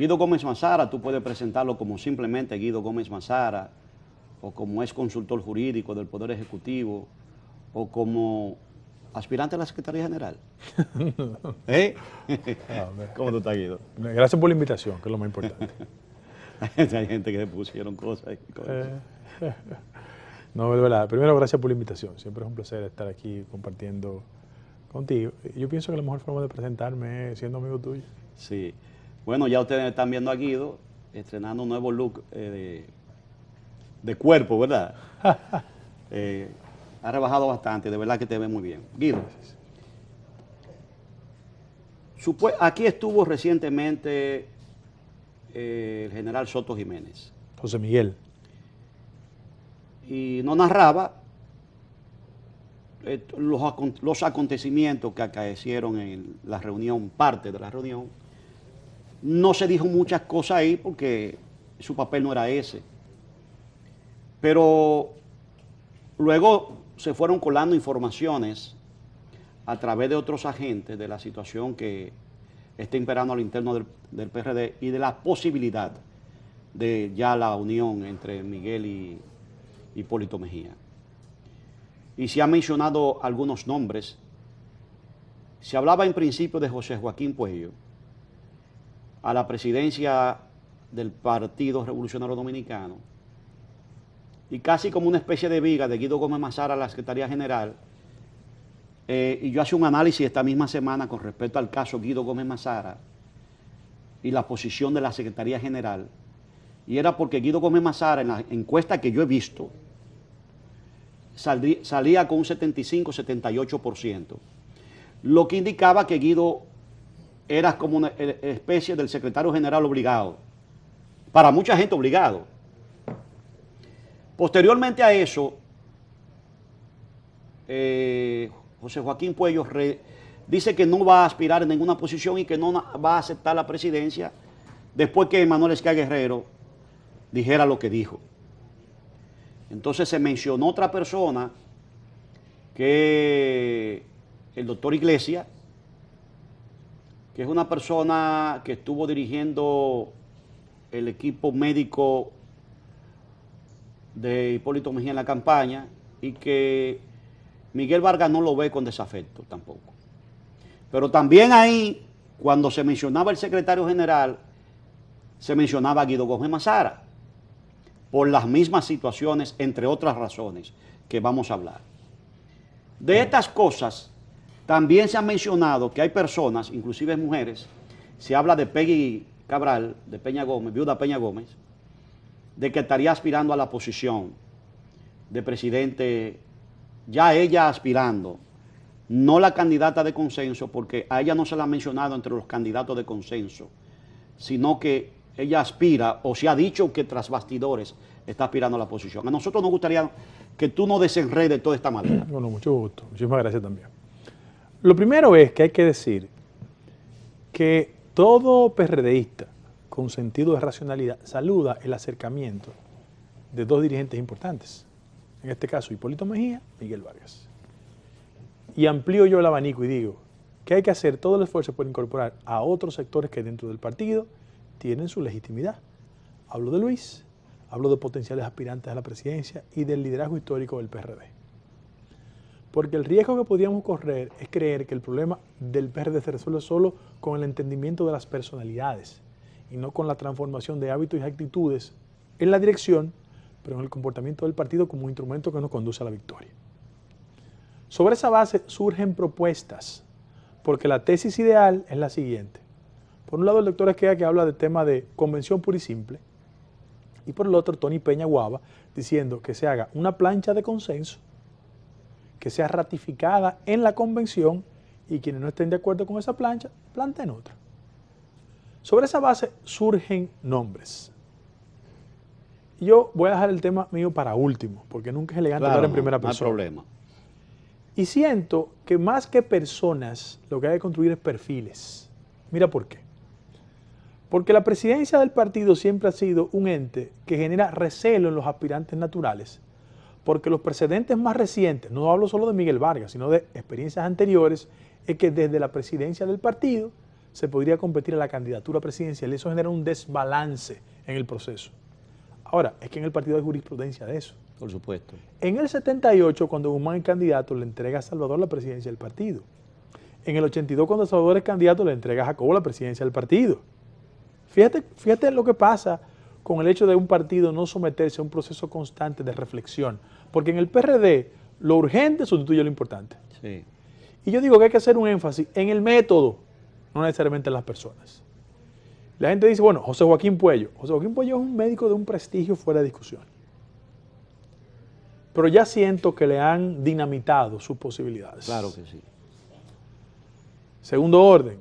Guido Gómez Mazara, tú puedes presentarlo como simplemente Guido Gómez Mazara, o como es consultor jurídico del Poder Ejecutivo, o como aspirante a la Secretaría General. ¿Eh? ¿Cómo tú estás, Guido? Gracias por la invitación, que es lo más importante. Hay gente que se pusieron cosas. No, es verdad. Primero, gracias por la invitación. Siempre es un placer estar aquí compartiendo contigo. Yo pienso que la mejor forma de presentarme es siendo amigo tuyo. Sí. Bueno, ya ustedes están viendo a Guido estrenando un nuevo look de cuerpo, ¿verdad? Ha rebajado bastante, de verdad que te ve muy bien. Guido, aquí estuvo recientemente el general Soto Jiménez. José Miguel. Y nos narraba los acontecimientos que acaecieron en la reunión, parte de la reunión. No se dijo muchas cosas ahí porque su papel no era ese. Pero luego se fueron colando informaciones a través de otros agentes de la situación que está imperando al interno del PRD y de la posibilidad de ya la unión entre Miguel y Hipólito Mejía. Y se han mencionado algunos nombres. Se hablaba en principio de José Joaquín Puello a la presidencia del Partido Revolucionario Dominicano y casi como una especie de viga de Guido Gómez Mazara a la Secretaría General. Y yo hice un análisis esta misma semana con respecto al caso Guido Gómez Mazara y la posición de la Secretaría General. Y era porque Guido Gómez Mazara, en la encuesta que yo he visto, salía con un 75-78%, lo que indicaba que Guido era como una especie del secretario general obligado, para mucha gente obligado. Posteriormente a eso, José Joaquín Puello dice que no va a aspirar en ninguna posición y que no va a aceptar la presidencia después que Manuel Esquia Guerrero dijera lo que dijo. Entonces se mencionó otra persona, que el doctor Iglesias, que es una persona que estuvo dirigiendo el equipo médico de Hipólito Mejía en la campaña y que Miguel Vargas no lo ve con desafecto tampoco. Pero también ahí, cuando se mencionaba el secretario general, se mencionaba a Guido Gómez Mazara, por las mismas situaciones, entre otras razones que vamos a hablar. De estas cosas, también se ha mencionado que hay personas, inclusive mujeres, se habla de Peggy Cabral, de Peña Gómez, viuda Peña Gómez, de que estaría aspirando a la posición de presidente, ya ella aspirando, no la candidata de consenso, porque a ella no se la ha mencionado entre los candidatos de consenso, sino que ella aspira, o se ha dicho que tras bastidores está aspirando a la posición. A nosotros nos gustaría que tú nos desenredes toda esta manera. Bueno, mucho gusto. Muchísimas gracias también. Lo primero es que hay que decir que todo PRDista con sentido de racionalidad saluda el acercamiento de dos dirigentes importantes. En este caso, Hipólito Mejía, Miguel Vargas. Y amplío yo el abanico y digo que hay que hacer todo el esfuerzo por incorporar a otros sectores que dentro del partido tienen su legitimidad. Hablo de Luis, hablo de potenciales aspirantes a la presidencia y del liderazgo histórico del PRD. Porque el riesgo que podríamos correr es creer que el problema del PRD se resuelve solo con el entendimiento de las personalidades y no con la transformación de hábitos y actitudes en la dirección, pero en el comportamiento del partido como un instrumento que nos conduce a la victoria. Sobre esa base surgen propuestas, porque la tesis ideal es la siguiente. Por un lado, el doctor Esquia, que habla del tema de convención pura y simple, y por el otro, Tony Peña Guava, diciendo que se haga una plancha de consenso, que sea ratificada en la convención, y quienes no estén de acuerdo con esa plancha, planteen otra. Sobre esa base surgen nombres. Yo voy a dejar el tema mío para último, porque nunca es elegante hablar en primera persona. No hay problema. Y siento que más que personas, lo que hay que construir es perfiles. Mira por qué. Porque la presidencia del partido siempre ha sido un ente que genera recelo en los aspirantes naturales, porque los precedentes más recientes, no hablo solo de Miguel Vargas, sino de experiencias anteriores, es que desde la presidencia del partido se podría competir a la candidatura presidencial y eso genera un desbalance en el proceso. Ahora, es que en el partido hay jurisprudencia de eso. Por supuesto. En el 78, cuando Guzmán es candidato, le entrega a Salvador la presidencia del partido. En el 82, cuando Salvador es candidato, le entrega a Jacobo la presidencia del partido. Fíjate lo que pasa con el hecho de un partido no someterse a un proceso constante de reflexión. Porque en el PRD, lo urgente sustituye lo importante. Sí. Y yo digo que hay que hacer un énfasis en el método, no necesariamente en las personas. La gente dice, bueno, José Joaquín Puello. José Joaquín Puello es un médico de un prestigio fuera de discusión. Pero ya siento que le han dinamitado sus posibilidades. Claro que sí. Segundo orden,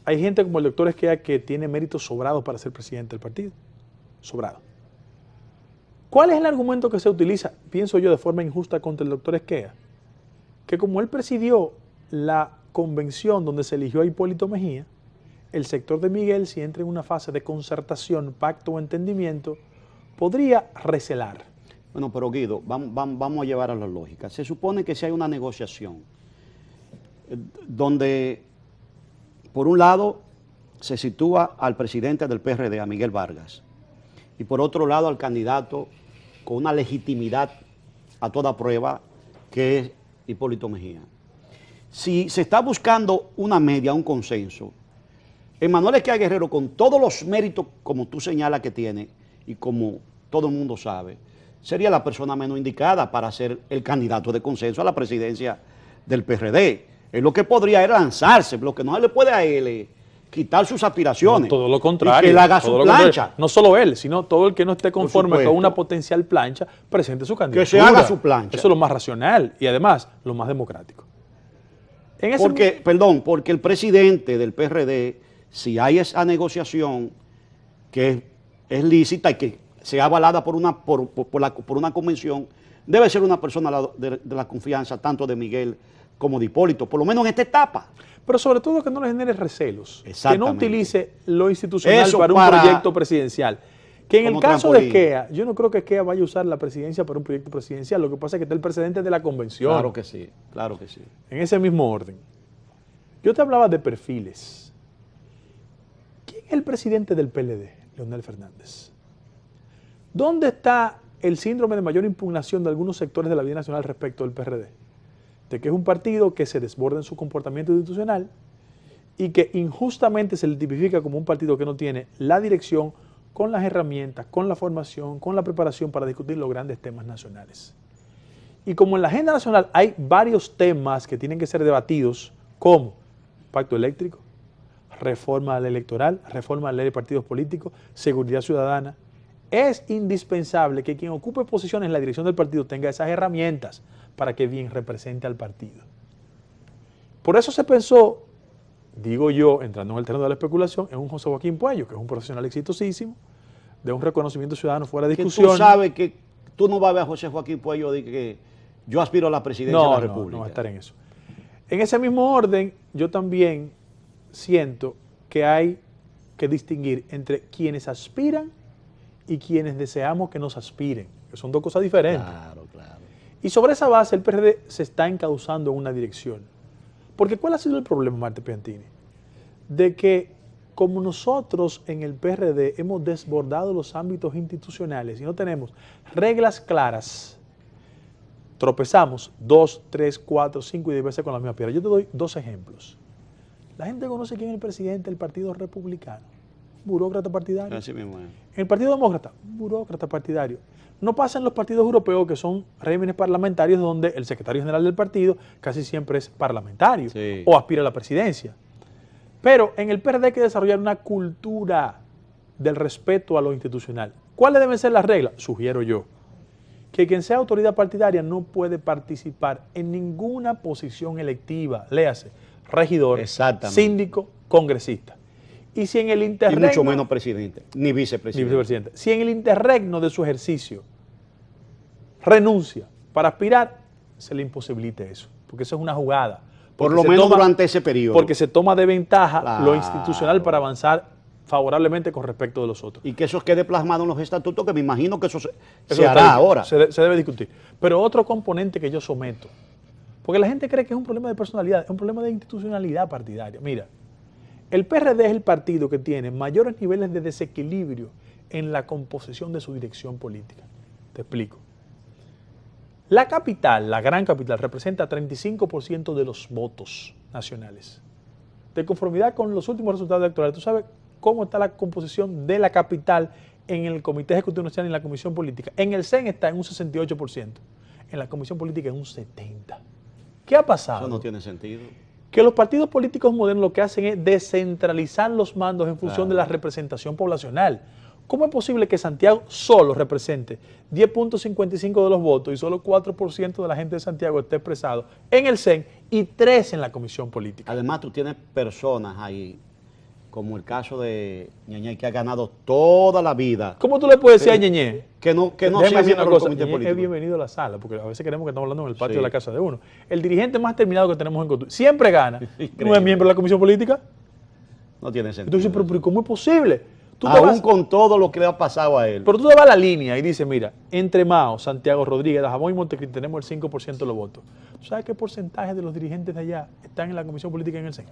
hay gente como el doctor Esquea que tiene méritos sobrados para ser presidente del partido. Sobrado. ¿Cuál es el argumento que se utiliza, pienso yo, de forma injusta contra el doctor Esquea? Que como él presidió la convención donde se eligió a Hipólito Mejía, el sector de Miguel, si entra en una fase de concertación, pacto o entendimiento, podría recelar. Bueno, pero Guido, vamos a llevar a la lógica. Se supone que si hay una negociación donde, por un lado, se sitúa al presidente del PRD, a Miguel Vargas, y por otro lado al candidato con una legitimidad a toda prueba, que es Hipólito Mejía. Si se está buscando una media, un consenso, Emanuel Esquea Guerrero, con todos los méritos, como tú señalas que tiene, y como todo el mundo sabe, sería la persona menos indicada para ser el candidato de consenso a la presidencia del PRD. Él lo que podría es lanzarse, lo que no se le puede a él quitar sus aspiraciones. No, todo lo contrario. Y que él haga su plancha. No solo él, sino todo el que no esté conforme con una potencial plancha, presente su candidatura. Que se haga su plancha. Eso es lo más racional y además lo más democrático. Porque el presidente del PRD, si hay esa negociación que es lícita y que sea avalada por una convención, debe ser una persona de la confianza tanto de Miguel como de Hipólito, por lo menos en esta etapa. Pero sobre todo que no le genere recelos, que no utilice lo institucional Eso para un proyecto presidencial. Que en el caso de Esquea, yo no creo que Esquea vaya a usar la presidencia para un proyecto presidencial, lo que pasa es que está el presidente de la convención. Claro que sí, claro que sí. En ese mismo orden. Yo te hablaba de perfiles. ¿Quién es el presidente del PLD? Leonel Fernández. ¿Dónde está el síndrome de mayor impugnación de algunos sectores de la vida nacional respecto del PRD? De que es un partido que se desborda en su comportamiento institucional y que injustamente se le tipifica como un partido que no tiene la dirección con las herramientas, con la formación, con la preparación para discutir los grandes temas nacionales. Y como en la agenda nacional hay varios temas que tienen que ser debatidos, como pacto eléctrico, reforma electoral, reforma de la ley de partidos políticos, seguridad ciudadana, es indispensable que quien ocupe posiciones en la dirección del partido tenga esas herramientas para que bien represente al partido. Por eso se pensó, digo yo, entrando en el terreno de la especulación, en un José Joaquín Puello, que es un profesional exitosísimo, de un reconocimiento ciudadano fuera de discusión. Tú sabes que tú no vas a ver a José Joaquín Puello de que yo aspiro a la presidencia de la República. No va a estar en eso. En ese mismo orden, yo también siento que hay que distinguir entre quienes aspiran y quienes deseamos que nos aspiren, que son dos cosas diferentes. Claro, claro. Y sobre esa base el PRD se está encauzando en una dirección. Porque ¿cuál ha sido el problema, Marte Piantini? De que como nosotros en el PRD hemos desbordado los ámbitos institucionales y no tenemos reglas claras, tropezamos 2, 3, 4, 5 y 10 veces con la misma piedra. Yo te doy dos ejemplos. La gente conoce quién es el presidente del Partido Republicano. Burócrata partidario. Así mismo es. En el Partido Demócrata, burócrata partidario. No pasa en los partidos europeos, que son regímenes parlamentarios donde el secretario general del partido casi siempre es parlamentario o aspira a la presidencia. Pero en el PRD hay que desarrollar una cultura del respeto a lo institucional. ¿Cuáles deben ser las reglas? Sugiero yo que quien sea autoridad partidaria no puede participar en ninguna posición electiva, léase, regidor, síndico, congresista. Y si en el interregno... Y mucho menos presidente, ni vicepresidente. Si en el interregno de su ejercicio renuncia para aspirar, se le imposibilite eso, porque eso es una jugada. Por lo menos durante ese periodo. Porque se toma de ventaja lo institucional para avanzar favorablemente con respecto de los otros. Y que eso quede plasmado en los estatutos, que me imagino que eso se hará ahora. Se debe discutir. Pero otro componente que yo someto, porque la gente cree que es un problema de personalidad, es un problema de institucionalidad partidaria. Mira, El PRD es el partido que tiene mayores niveles de desequilibrio en la composición de su dirección política. Te explico. La capital, la gran capital, representa 35% de los votos nacionales. De conformidad con los últimos resultados electorales, ¿tú sabes cómo está la composición de la capital en el Comité Ejecutivo Nacional y en la Comisión Política? En el CEN está en un 68%, en la Comisión Política en un 70%. ¿Qué ha pasado? Eso no tiene sentido. Que los partidos políticos modernos lo que hacen es descentralizar los mandos en función de la representación poblacional. ¿Cómo es posible que Santiago solo represente 10.55 de los votos y solo 4% de la gente de Santiago esté expresado en el CEN y 3 en la Comisión Política? Además, tú tienes personas ahí, como el caso de Ñeñe, que ha ganado toda la vida. ¿Cómo tú le puedes decir a Ñeñe? Que no sea decir miembro una del cosa, comité Ñeñe político. es bienvenido a la sala, porque a veces queremos que estamos hablando en el patio Sí. de la casa de uno. El dirigente más terminado que tenemos en Cotuí siempre gana. ¿No es Increíble. miembro de la Comisión Política? No tiene Y tú sentido. dices, pero ¿cómo es posible? Tú te Aún vas- con todo lo que le ha pasado a él. Pero tú te vas a la línea y dices, mira, entre Mao, Santiago Rodríguez, Dajabón y Montecristi tenemos el 5% de los votos. ¿Tú sabes qué porcentaje de los dirigentes de allá están en la Comisión Política en el CEN?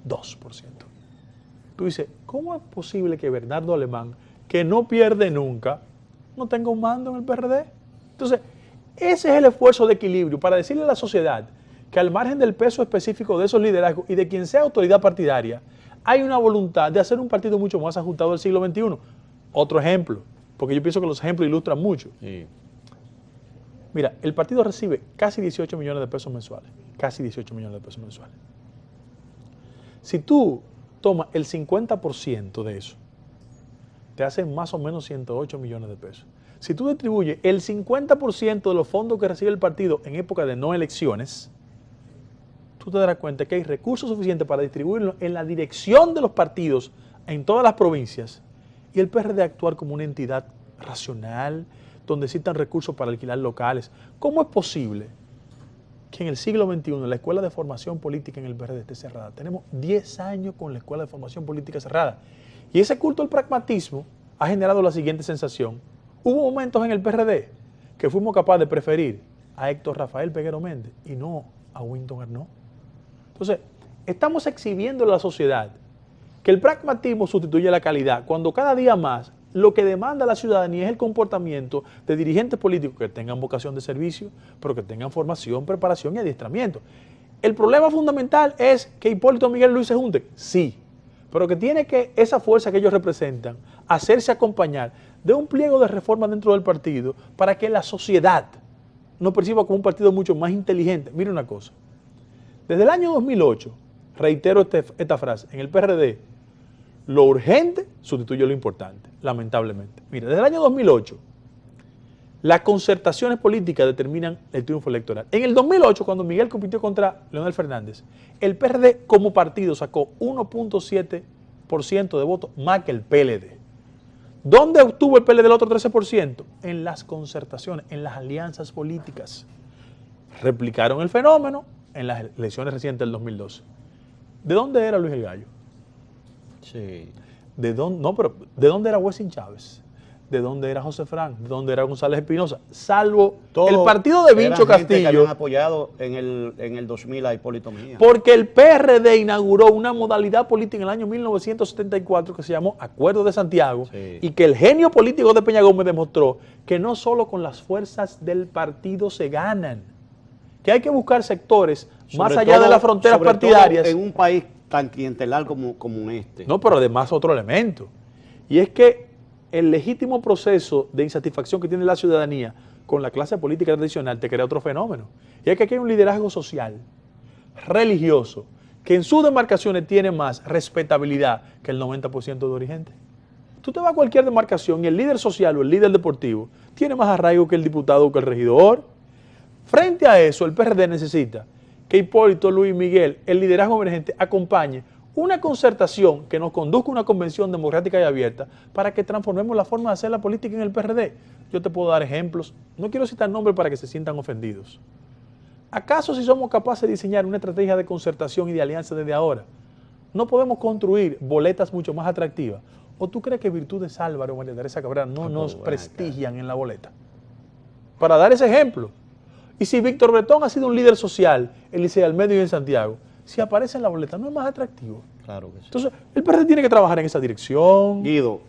2%. Tú dices, ¿cómo es posible que Bernardo Alemán, que no pierde nunca, no tenga un mando en el PRD? Entonces, ese es el esfuerzo de equilibrio para decirle a la sociedad que al margen del peso específico de esos liderazgos y de quien sea autoridad partidaria, hay una voluntad de hacer un partido mucho más ajustado al siglo XXI. Otro ejemplo, porque yo pienso que los ejemplos ilustran mucho. Sí. Mira, el partido recibe casi 18 millones de pesos mensuales. Casi 18 millones de pesos mensuales. Si tú tomas el 50% de eso, te hacen más o menos 108 millones de pesos. Si tú distribuyes el 50% de los fondos que recibe el partido en época de no elecciones, tú te darás cuenta que hay recursos suficientes para distribuirlos en la dirección de los partidos en todas las provincias y el PRD actuar como una entidad racional, donde existan recursos para alquilar locales. ¿Cómo es posible que en el siglo XXI la Escuela de Formación Política en el PRD esté cerrada? Tenemos 10 años con la Escuela de Formación Política cerrada. Y ese culto al pragmatismo ha generado la siguiente sensación. Hubo momentos en el PRD que fuimos capaces de preferir a Héctor Rafael Peguero Méndez y no a Winton Arnaud. Entonces, estamos exhibiendo a la sociedad que el pragmatismo sustituye la calidad, cuando cada día más lo que demanda la ciudadanía es el comportamiento de dirigentes políticos que tengan vocación de servicio, pero que tengan formación, preparación y adiestramiento. El problema fundamental es que Hipólito Miguel Luis se junten, sí, pero que tiene que esa fuerza que ellos representan hacerse acompañar de un pliego de reforma dentro del partido para que la sociedad nos perciba como un partido mucho más inteligente. Mire una cosa. Desde el año 2008, reitero esta frase, en el PRD, lo urgente sustituye lo importante, lamentablemente. Mira, desde el año 2008, las concertaciones políticas determinan el triunfo electoral. En el 2008, cuando Miguel compitió contra Leonel Fernández, el PRD como partido sacó 1.7% de votos más que el PLD. ¿Dónde obtuvo el PLD el otro 13%? En las concertaciones, en las alianzas políticas. Replicaron el fenómeno en las elecciones recientes del 2012. ¿De dónde era Luis el Gallo? Sí. ¿De dónde era Wessing Chávez? ¿De dónde era José Frank? ¿De dónde era González Espinosa? Salvo el partido de Vincho eran gente que Castillo. habían apoyado en el 2000 a Hipólito Mejía. Porque el PRD inauguró una modalidad política en el año 1974 que se llamó Acuerdo de Santiago, Sí. y que el genio político de Peña Gómez demostró que no solo con las fuerzas del partido se ganan, que hay que buscar sectores más Sobre allá todo- de las fronteras sobre todo partidarias. en un país tan clientelar como este. No, pero además otro elemento. Y es que el legítimo proceso de insatisfacción que tiene la ciudadanía con la clase política tradicional te crea otro fenómeno. Y es que aquí hay un liderazgo social, religioso, que en sus demarcaciones tiene más respetabilidad que el 90% de dirigentes. Tú te vas a cualquier demarcación y el líder social o el líder deportivo tiene más arraigo que el diputado o que el regidor. Frente a eso, el PRD necesita que Hipólito, Luis Miguel, el liderazgo emergente, acompañe una concertación que nos conduzca a una convención democrática y abierta para que transformemos la forma de hacer la política en el PRD. Yo te puedo dar ejemplos, no quiero citar nombres para que se sientan ofendidos. ¿Acaso si somos capaces de diseñar una estrategia de concertación y de alianza desde ahora, no podemos construir boletas mucho más atractivas? ¿O tú crees que Virtudes Álvaro o María Teresa Cabrera no nos prestigian en la boleta? Para dar ese ejemplo. Y si Víctor Bretón ha sido un líder social en Licey al Medio y en Santiago, si aparece en la boleta, ¿no es más atractivo? Claro que sí. Entonces, el PRD tiene que trabajar en esa dirección. Guido,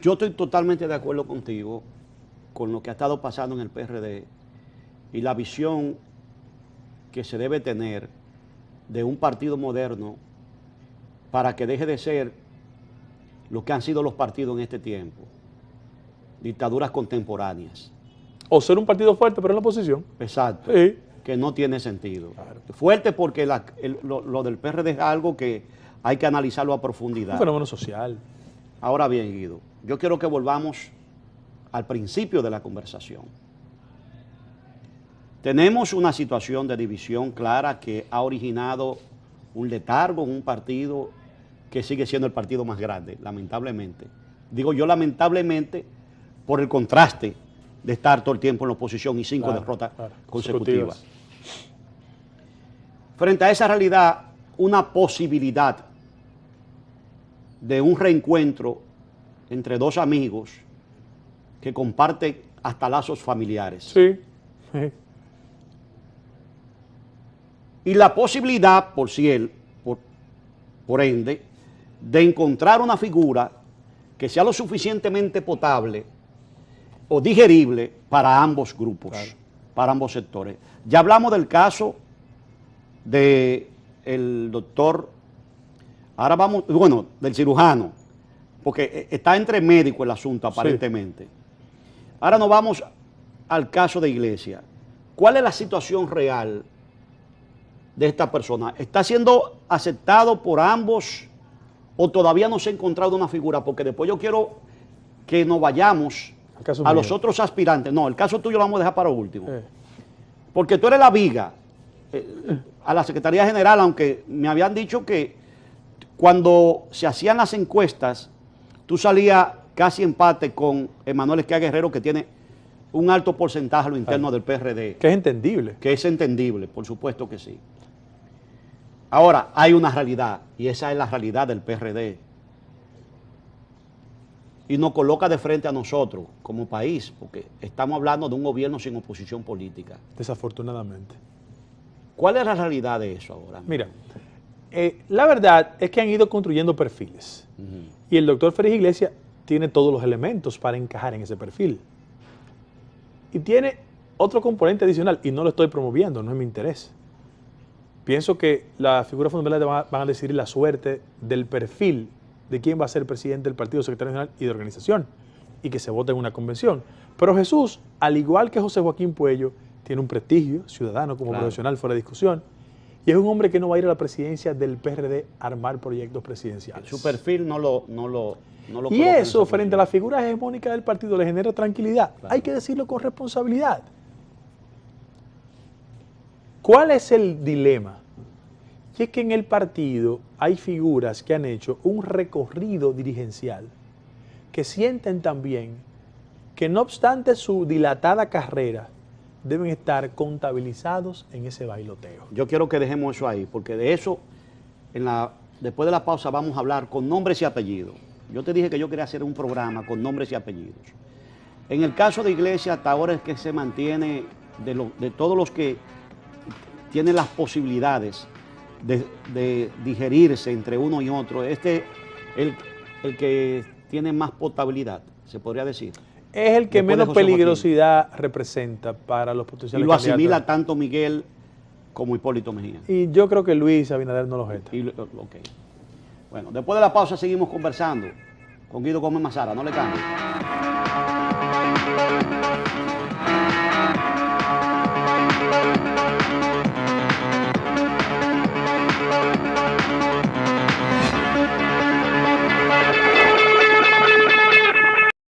yo estoy totalmente de acuerdo contigo con lo que ha estado pasando en el PRD y la visión que se debe tener de un partido moderno para que deje de ser lo que han sido los partidos en este tiempo, dictaduras contemporáneas. O ser un partido fuerte, pero en la oposición. Exacto. Sí. Que no tiene sentido. Claro. Fuerte porque lo del PRD es algo que hay que analizarlo a profundidad. Un fenómeno social. Ahora bien, Guido, yo quiero que volvamos al principio de la conversación. Tenemos una situación de división clara que ha originado un letargo en un partido que sigue siendo el partido más grande, lamentablemente. Digo yo lamentablemente por el contraste de estar todo el tiempo en la oposición y 5 derrotas consecutivas. Frente a esa realidad, una posibilidad de un reencuentro entre dos amigos que comparten hasta lazos familiares. Sí. Y la posibilidad, por ende, de encontrar una figura que sea lo suficientemente potable o digerible para ambos grupos, claro, para ambos sectores. Ya hablamos del caso del doctor, ahora vamos, bueno, del cirujano, porque está entre médicos el asunto aparentemente. Sí. Ahora nos vamos al caso de Iglesias. ¿Cuál es la situación real de esta persona? ¿Está siendo aceptado por ambos o todavía no se ha encontrado una figura? Porque después yo quiero que nos vayamos a los otros aspirantes. No, el caso tuyo lo vamos a dejar para último. Porque tú eres la viga a la Secretaría General, aunque me habían dicho que cuando se hacían las encuestas, tú salías casi empate con Emanuel Esquia Guerrero, que tiene un alto porcentaje a lo interno del PRD. Que es entendible. Que es entendible, por supuesto que sí. Ahora, hay una realidad, y esa es la realidad del PRD. Y nos coloca de frente a nosotros como país, porque estamos hablando de un gobierno sin oposición política. Desafortunadamente. ¿Cuál es la realidad de eso ahora? Mira, la verdad es que han ido construyendo perfiles. Y el doctor Félix Iglesias tiene todos los elementos para encajar en ese perfil. Y tiene otro componente adicional, y no lo estoy promoviendo, no es mi interés. Pienso que las figuras fundamentales van a decidir la suerte del perfil de quién va a ser el presidente del partido, secretario general y de organización, y que se vote en una convención. Pero Jesús, al igual que José Joaquín Puello, tiene un prestigio ciudadano como profesional fuera de discusión, y es un hombre que no va a ir a la presidencia del PRD a armar proyectos presidenciales. Su perfil no lo y eso, frente a la figura hegemónica del partido, le genera tranquilidad. Claro. Hay que decirlo con responsabilidad. ¿Cuál es el dilema? Y es que en el partido hay figuras que han hecho un recorrido dirigencial que sienten también que no obstante su dilatada carrera, deben estar contabilizados en ese bailoteo. Yo quiero que dejemos eso ahí, porque de eso, después de la pausa, vamos a hablar con nombres y apellidos. Yo te dije que yo quería hacer un programa con nombres y apellidos. En el caso de Iglesias, hasta ahora es que se mantiene de todos los que tienen las posibilidades de digerirse entre uno y otro, el que tiene más potabilidad, se podría decir. Es el que menos peligrosidad representa para los potenciales candidatos. Y lo asimila tanto Miguel como Hipólito Mejía. Y yo creo que Luis Abinader no lo jeta. Okay. Bueno, después de la pausa seguimos conversando con Guido Gómez Mazara. No le cambie.